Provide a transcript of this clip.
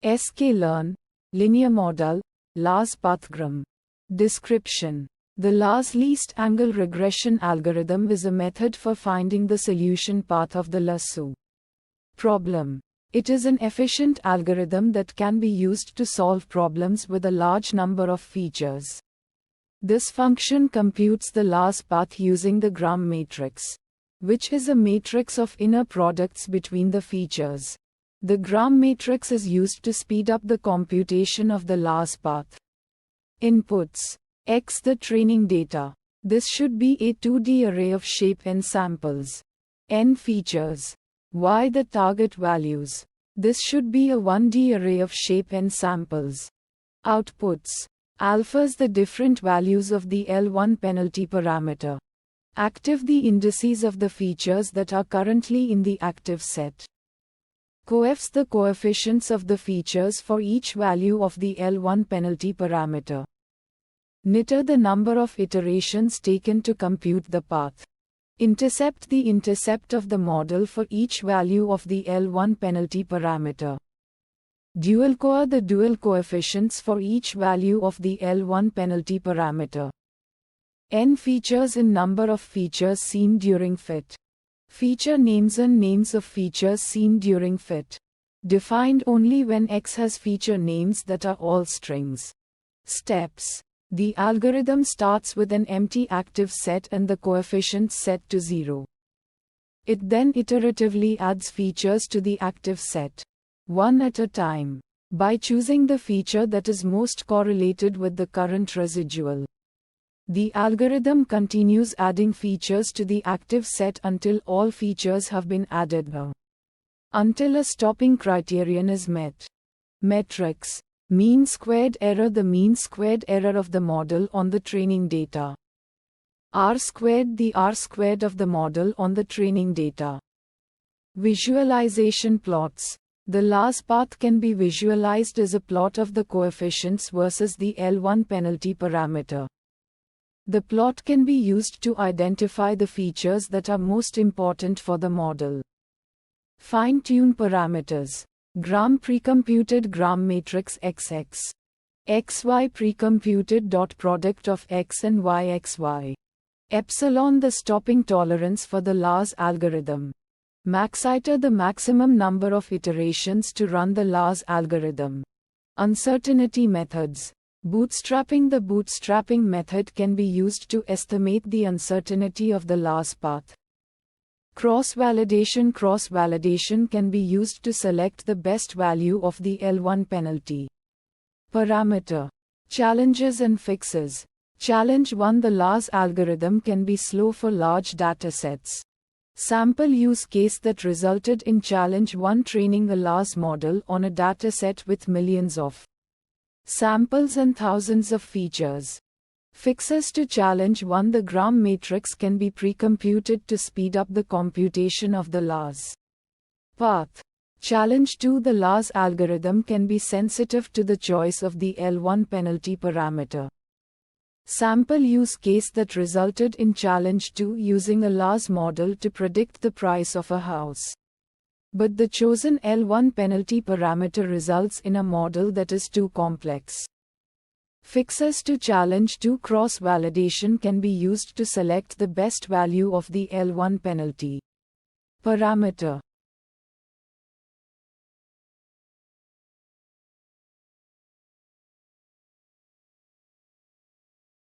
sklearn, linear model, LaRS-pathgram. Description: the LaRS least angle regression algorithm is a method for finding the solution path of the lasso problem. It is an efficient algorithm that can be used to solve problems with a large number of features. This function computes the LaRS path using the gram matrix, which is a matrix of inner products between the features. The gram matrix is used to speed up the computation of the LaRS path. Inputs: X the training data. This should be a 2D array of shape n samples. N features. Y the target values. This should be a 1D array of shape n samples. Outputs: alphas the different values of the L1 penalty parameter. Active the indices of the features that are currently in the active set. Coefs the coefficients of the features for each value of the L1 penalty parameter. Niter the number of iterations taken to compute the path. Intercept the intercept of the model for each value of the L1 penalty parameter. Dual core the dual coefficients for each value of the L1 penalty parameter. N features in number of features seen during fit. Feature names and names of features seen during fit. Defined only when X has feature names that are all strings. Steps: the algorithm starts with an empty active set and the coefficients set to 0. It then iteratively adds features to the active set, one at a time, by choosing the feature that is most correlated with the current residual. The algorithm continues adding features to the active set until all features have been added, until a stopping criterion is met. Metrics: mean squared error, the mean squared error of the model on the training data. R squared, the R squared of the model on the training data. Visualization plots: the LaRS path can be visualized as a plot of the coefficients versus the L1 penalty parameter. The plot can be used to identify the features that are most important for the model. Fine-tune parameters: gram precomputed gram matrix XX. XY precomputed dot product of X and Y XY. Epsilon the stopping tolerance for the LaRS algorithm. Maxiter the maximum number of iterations to run the LaRS algorithm. Uncertainty methods: bootstrapping, the bootstrapping method can be used to estimate the uncertainty of the LaRS path. Cross-validation: cross-validation can be used to select the best value of the L1 penalty parameter. Challenges and fixes. Challenge 1: the LaRS algorithm can be slow for large datasets. Sample use case that resulted in challenge 1: training a LaRS model on a dataset with millions of samples and thousands of features. Fixes to challenge 1: the gram matrix can be precomputed to speed up the computation of the LaRS path. Challenge 2: the LaRS algorithm can be sensitive to the choice of the L1 penalty parameter. Sample use case that resulted in challenge 2: using a LaRS model to predict the price of a house. But the chosen L1 penalty parameter results in a model that is too complex. Fixes to challenge 2: cross-validation can be used to select the best value of the L1 penalty parameter.